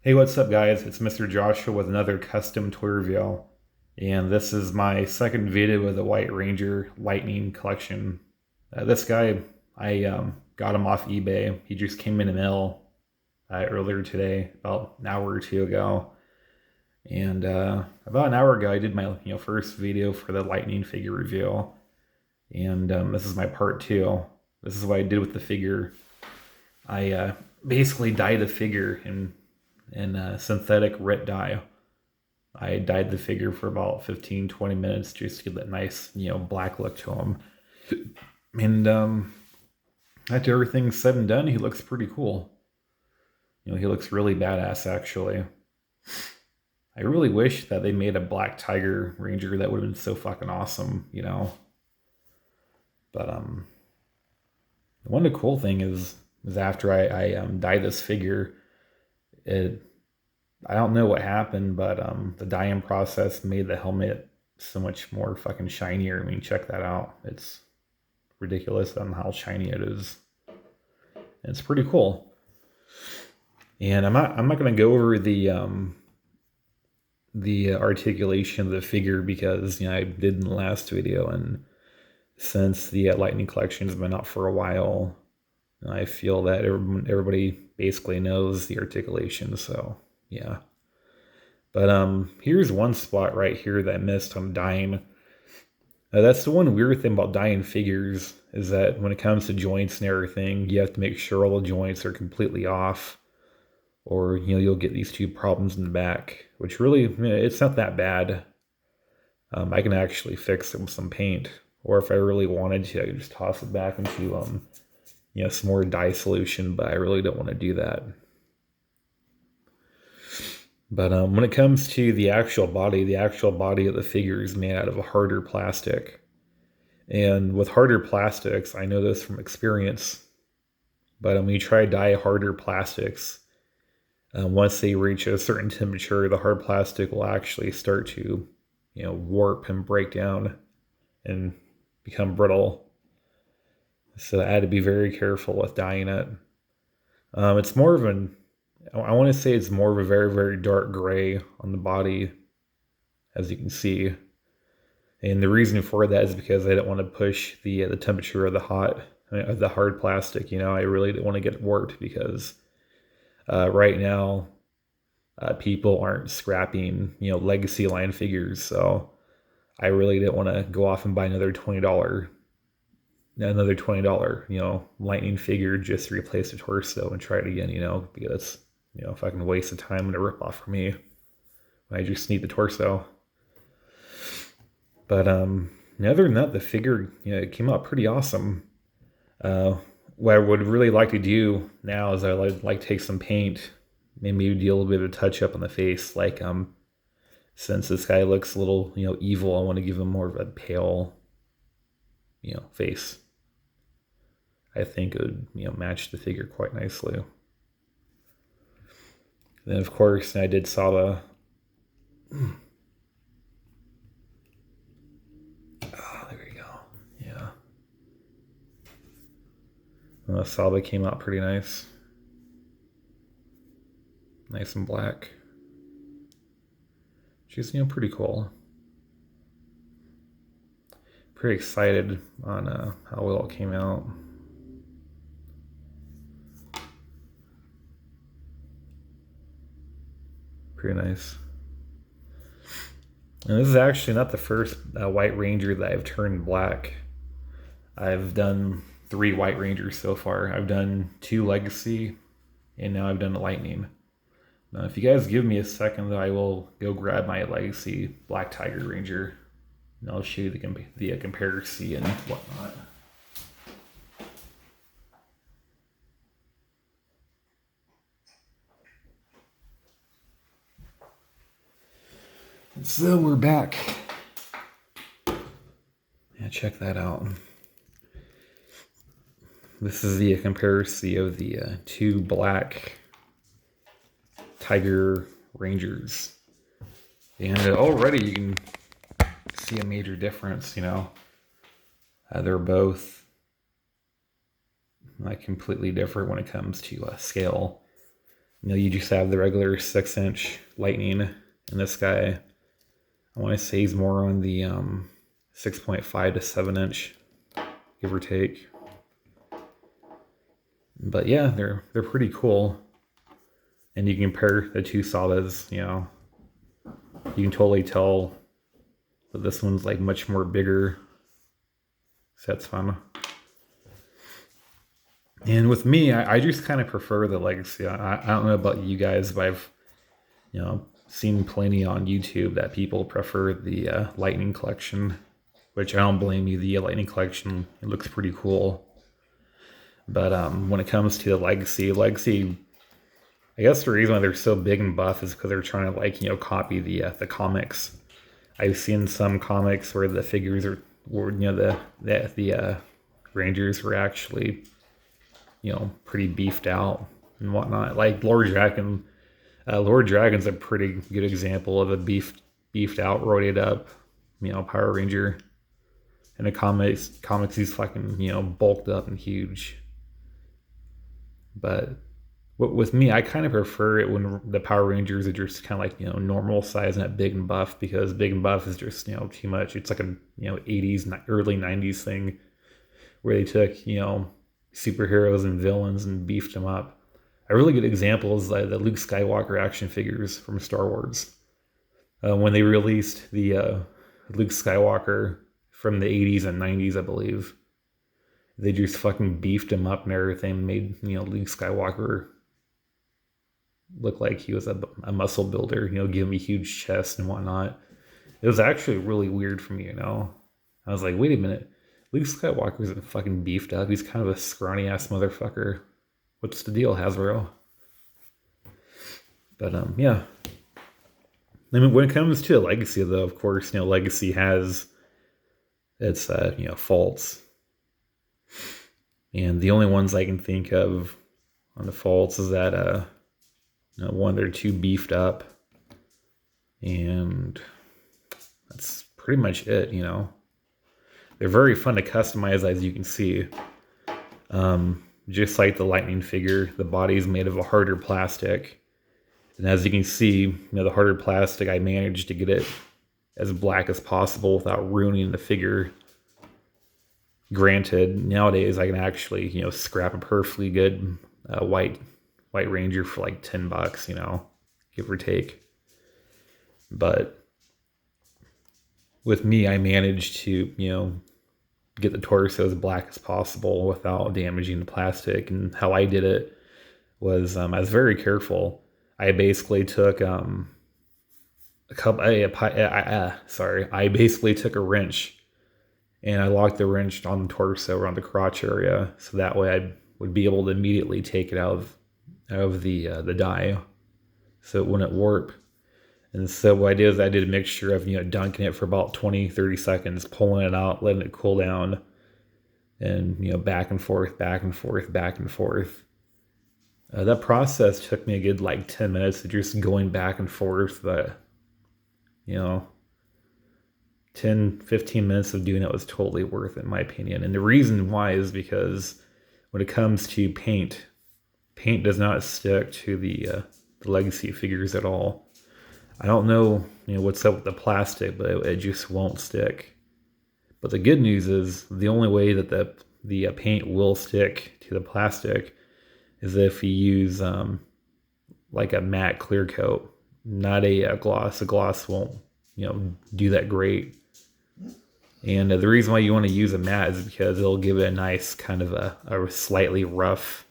Hey, what's up, guys? It's Mr. Joshua with another custom toy reveal, and this is my second video with the White Ranger Lightning collection. This guy, I got him off eBay. He just came in the mail earlier today, about an hour or two ago. And about an hour ago, I did my first video for the Lightning figure reveal, and this is my part two. This is what I did with the figure. I basically dyed the figure in synthetic ret dye. I dyed the figure for about 15-20 minutes just to get that nice, black look to him. And after everything's said and done, he looks pretty cool. He looks really badass, actually. I really wish that they made a Black Tiger Ranger. That would have been so fucking awesome, But one of the cool thing is after I dyed this figure, I don't know what happened, but the dyeing process made the helmet so much more fucking shinier. I mean, check that out. It's ridiculous on how shiny it is. And it's pretty cool. And I'm not gonna go over the articulation of the figure because I did in the last video, and since the Lightning collection has been out for a while, I feel that everybody basically knows the articulation, so yeah. But here's one spot right here that I missed on dyeing. That's the one weird thing about dyeing figures, is that when it comes to joints and everything, you have to make sure all the joints are completely off, or you'll get these two problems in the back, which really, it's not that bad. I can actually fix it with some paint, or if I really wanted to, I could just toss it back into some more dye solution, but I really don't want to do that. But when it comes to the actual body of the figure is made out of a harder plastic. And with harder plastics, I know this from experience, but when you try to dye harder plastics, once they reach a certain temperature, the hard plastic will actually start to, warp and break down and become brittle. So I had to be very careful with dyeing it. It's more of I want to say it's more of a very, very dark gray on the body, as you can see. And the reason for that is because I didn't want to push the temperature of the hard plastic. I really didn't want to get it warped because right now people aren't scrapping legacy line figures, so I really didn't want to go off and buy another $20 Lightning figure just to replace the torso and try it again, because fucking waste of time and a ripoff for me. I just need the torso. But other than that, the figure it came out pretty awesome. What I would really like to do now is I'd like to take some paint, maybe do a little bit of a touch up on the face. Like since this guy looks a little evil, I want to give him more of a pale face. I think it would match the figure quite nicely. Then of course I did Saba. Oh, there we go. Yeah. Saba came out pretty nice. Nice and black. She's pretty cool. Pretty excited on how well it came out. Pretty nice. And this is actually not the first White Ranger that I've turned black. I've done 3 White Rangers so far. I've done 2 Legacy, and now I've done a Lightning. Now, if you guys give me a second, though, I will go grab my Legacy Black Tiger Ranger, and I'll show you the comparison and whatnot. So we're back. Yeah, check that out. This is the comparison of the 2 Black Tiger Rangers. And already you can see a major difference, they're both completely different when it comes to scale. You just have the regular 6-inch Lightning, and this guy, I want to say he's more on the 6.5 to 7-inch, give or take. But yeah, they're pretty cool. And you can compare the two Sadas, you can totally tell that this one's like much more bigger. So that's fun. And with me, I just kind of prefer the Legacy. I don't know about you guys, but I've seen plenty on YouTube that people prefer the Lightning Collection, which I don't blame you. The Lightning Collection, it looks pretty cool. But when it comes to the Legacy, I guess the reason why they're so big and buff is because they're trying to copy the comics. I've seen some comics where the figures were the Rangers were actually pretty beefed out and whatnot. Like Lord Dragon. Lord Dragon's a pretty good example of a beefed out, roided up, Power Ranger. In the comics he's fucking bulked up and huge. But with me, I kind of prefer it when the Power Rangers are just kind of like normal size, not big and buff, because big and buff is just too much. It's like a 80s, early 90s thing where they took superheroes and villains and beefed them up. A really good example is the Luke Skywalker action figures from Star Wars. When they released the Luke Skywalker from the 80s and 90s, I believe, they just fucking beefed him up and everything, made Luke Skywalker look like he was a muscle builder, give him a huge chest and whatnot. It was actually really weird for me, I was like, wait a minute, Luke Skywalker isn't fucking beefed up. He's kind of a scrawny ass motherfucker. What's the deal, Hasbro? But yeah. I mean, when it comes to Legacy, though, of course, Legacy has its faults, and the only ones I can think of on the faults is that one, they're too beefed up, and that's pretty much it. They're very fun to customize, as you can see. Just like the Lightning figure, the body is made of a harder plastic. And as you can see, the harder plastic, I managed to get it as black as possible without ruining the figure. Granted, nowadays I can actually, scrap a perfectly good white Ranger for like $10, give or take. But with me, I managed to, get the torso as black as possible without damaging the plastic. And how I did it was I was very careful. I basically took I basically took a wrench and I locked the wrench on the torso around the crotch area, so that way I would be able to immediately take it out of the die, so it wouldn't warp. And so what I did is I did a mixture of dunking it for about 20-30 seconds, pulling it out, letting it cool down, and back and forth, back and forth, back and forth. That process took me a good 10 minutes of just going back and forth, but 10-15 minutes of doing it was totally worth it, in my opinion. And the reason why is because when it comes to paint does not stick to the Legacy figures at all. I don't know what's up with the plastic, but it just won't stick. But the good news is the only way that the paint will stick to the plastic is if you use like a matte clear coat, not a gloss. A gloss won't do that great. And the reason why you want to use a matte is because it'll give it a nice kind of a slightly rough,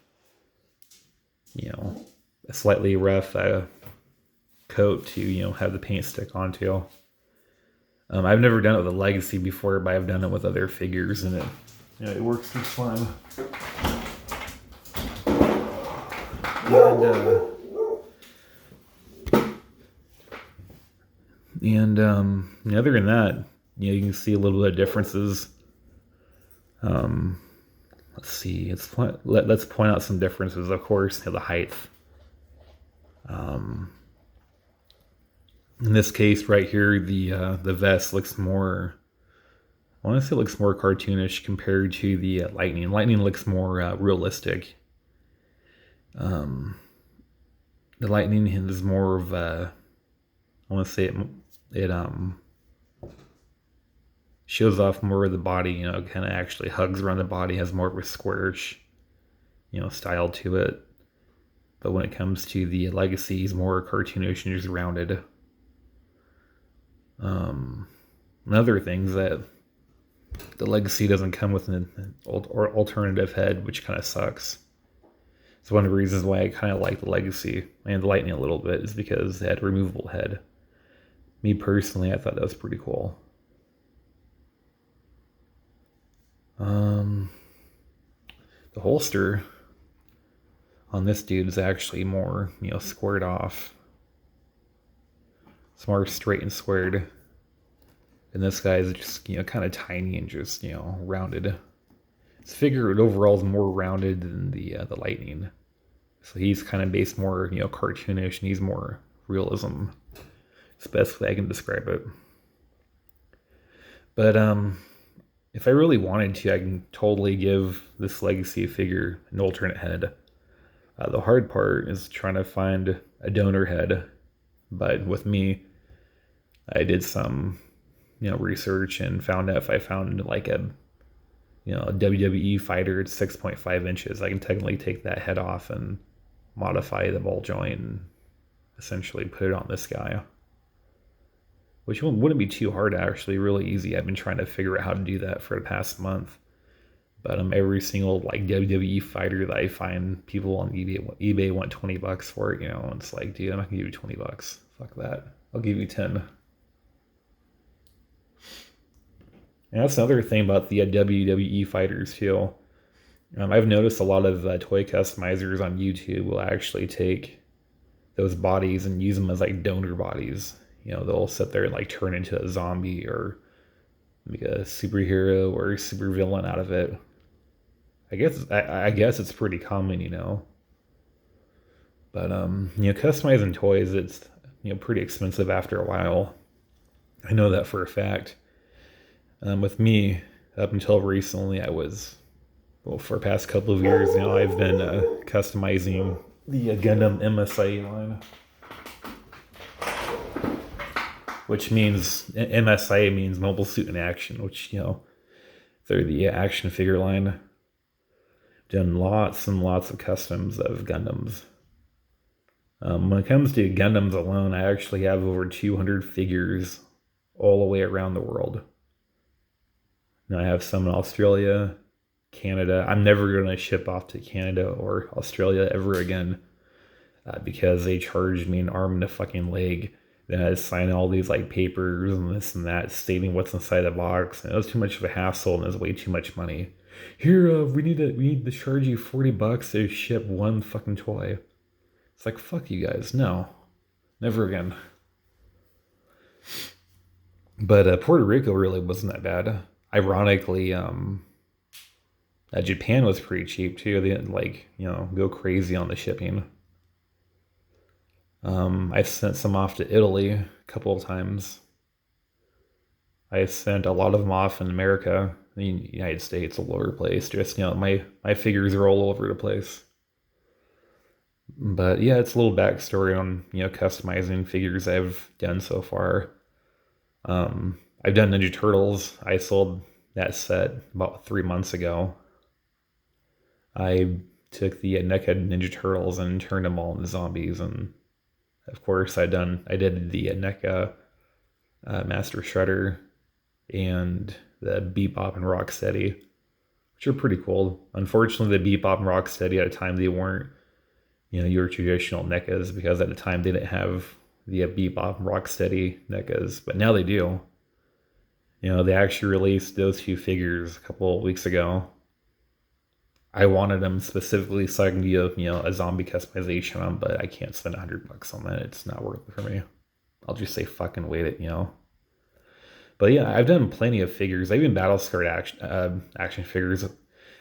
coat to have the paint stick onto. I've never done it with a Legacy before, but I've done it with other figures, and it works just fine. And other than that, you can see a little bit of differences. Let's see. Let's point out some differences. Of course, the height. In this case, right here, the vest looks more. I want to say it looks more cartoonish compared to the Lightning. Lightning looks more realistic. The Lightning is more of a, I want to say it shows off more of the body, you know, kind of actually hugs around the body, has more of a squarish, you know, style to it. But when it comes to the Legacy, he's more cartoonish and just rounded. Another thing is that the Legacy doesn't come with an alternative head, which kind of sucks. It's one of the reasons why I kind of like the Legacy and the Lightning a little bit, is because it had a removable head. Me personally, I thought that was pretty cool. The holster on this dude is actually more, you know, squared off. It's more straight and squared. And this guy is just, you know, kind of tiny and just, you know, rounded. His figure overall is more rounded than the Lightning. So he's kind of based more, you know, cartoonish, and he's more realism. It's the best way I can describe it. But if I really wanted to, I can totally give this Legacy figure an alternate head. The hard part is trying to find a donor head. But with me, I did some, you know, research and found out if I found like a, you know, a WWE fighter at 6.5 inches, I can technically take that head off and modify the ball joint and essentially put it on this guy. Which wouldn't be too hard, actually, really easy. I've been trying to figure out how to do that for the past month. But every single like WWE fighter that I find, people on eBay want $20 for it, you know, and it's like, dude, I'm not gonna give you $20. Fuck that. I'll give you 10. And that's another thing about the WWE fighters too. I've noticed a lot of toy customizers on YouTube will actually take those bodies and use them as like donor bodies. You know, they'll sit there and like turn into a zombie or make a superhero or a supervillain out of it. I guess it's pretty common, you know. But you know, customizing toys, it's, you know, pretty expensive after a while. I know that for a fact. With me, up until recently, I was, well, for the past couple of years now, I've been customizing the Gundam MSA line. Which means, MSA means Mobile Suit in Action, which, you know, they're the action figure line. Done lots and lots of customs of Gundams. When it comes to Gundams alone, I actually have over 200 figures all the way around the world. Now I have some in Australia, Canada. I'm never going to ship off to Canada or Australia ever again because they charged me an arm and a fucking leg. Then I had to sign all these like papers and this and that stating what's inside the box. And it was too much of a hassle and it was way too much money. Here, we need to charge you $40 to ship one fucking toy. It's like, fuck you guys. No, never again. But Puerto Rico really wasn't that bad. Ironically, Japan was pretty cheap too. They didn't like, you know, go crazy on the shipping. I sent some off to Italy a couple of times. I sent a lot of them off in America, the United States, all over the place. Just, you know, my figures are all over the place. But yeah, it's a little backstory on, you know, customizing figures I've done so far. I've done Ninja Turtles. I sold that set about 3 months ago. I took the NECA Ninja Turtles and turned them all into zombies, and of course I did the NECA Master Shredder and the Bebop and Rocksteady, which are pretty cool. Unfortunately, the Bebop and Rocksteady at the time, they weren't, you know, your traditional NECAs, because at the time they didn't have the Bebop and Rocksteady NECAs, but now they do. You know, they actually released those two figures a couple of weeks ago. I wanted them specifically so I can do, you know, a zombie customization on them, but I can't spend $100 on that. It's not worth it for me. I'll just say fucking wait it, you know. But yeah, I've done plenty of figures. I've even battle scarred action figures.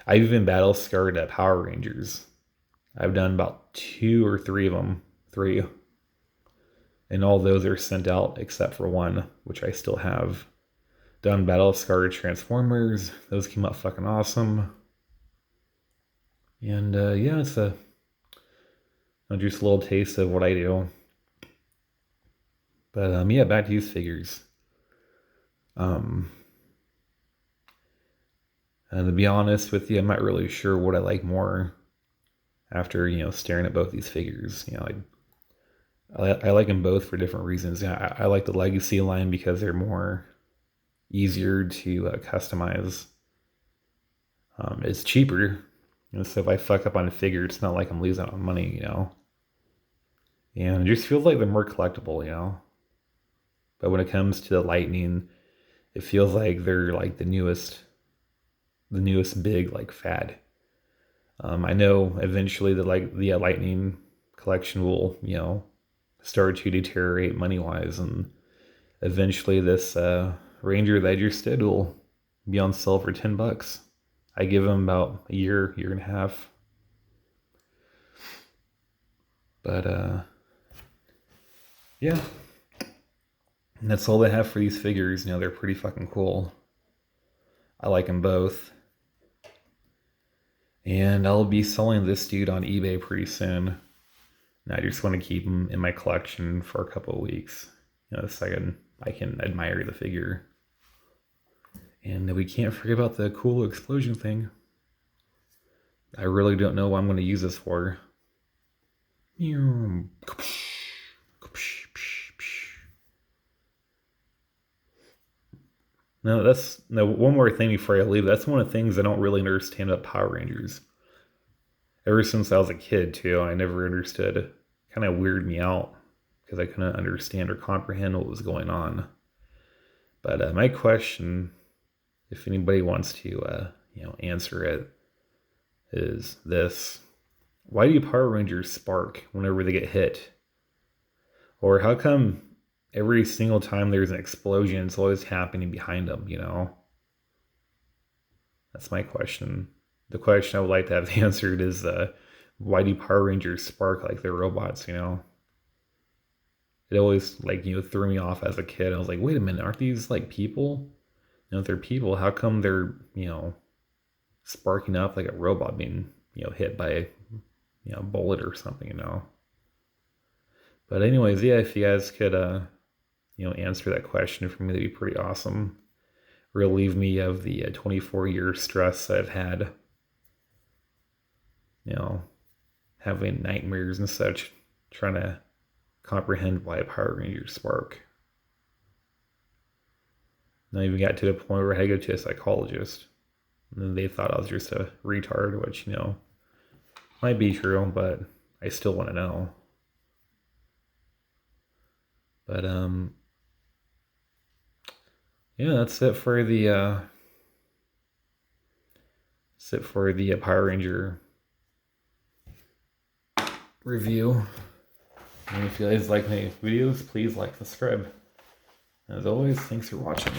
I've even battle scarred Power Rangers. I've done about 2 or 3 of them. 3. And all those are sent out except for one, which I still have. Done battle scarred Transformers. Those came out fucking awesome. And yeah, it's Just a little taste of what I do. But yeah, back to these figures. Um, and to be honest with you, I'm not really sure what I like more after staring at both these figures. I like them both for different reasons. Yeah, I like the Legacy line because they're more easier to customize. It's cheaper, so if I fuck up on a figure, it's not like I'm losing on money. And it just feels like they're more collectible. But when it comes to the Lightning, it feels like they're like the newest big like fad. I know eventually the Lightning collection will start to deteriorate money wise, and eventually this Ranger that I just did will be on sale for $10. I give them about a year and a half. But yeah, and that's all they have for these figures. They're pretty fucking cool. I like them both. And I'll be selling this dude on eBay pretty soon. And I just want to keep him in my collection for a couple of weeks. So I can admire the figure. And we can't forget about the cool explosion thing. I really don't know what I'm going to use this for. No, one more thing before I leave. That's one of the things I don't really understand about Power Rangers. Ever since I was a kid, too, I never understood. It kind of weirded me out because I couldn't understand or comprehend what was going on. But my question, if anybody wants to, answer it, is this: why do Power Rangers spark whenever they get hit? Or how come every single time there's an explosion, it's always happening behind them? That's my question. The question I would like to have answered is why do Power Rangers spark like they're robots? It always threw me off as a kid. I was like, wait a minute, aren't these like people? If they're people, how come they're sparking up like a robot being hit by a bullet or something? But anyways, yeah, if you guys could answer that question for me, that'd be pretty awesome. Relieve me of the 24-year stress I've had, having nightmares and such, trying to comprehend why Power Rangers spark. And I even got to the point where I had to go to a psychologist. And they thought I was just a retard, which, might be true, but I still want to know. But, yeah, that's it for the Power Ranger review. And if you guys like my videos, please like, subscribe. As always, thanks for watching.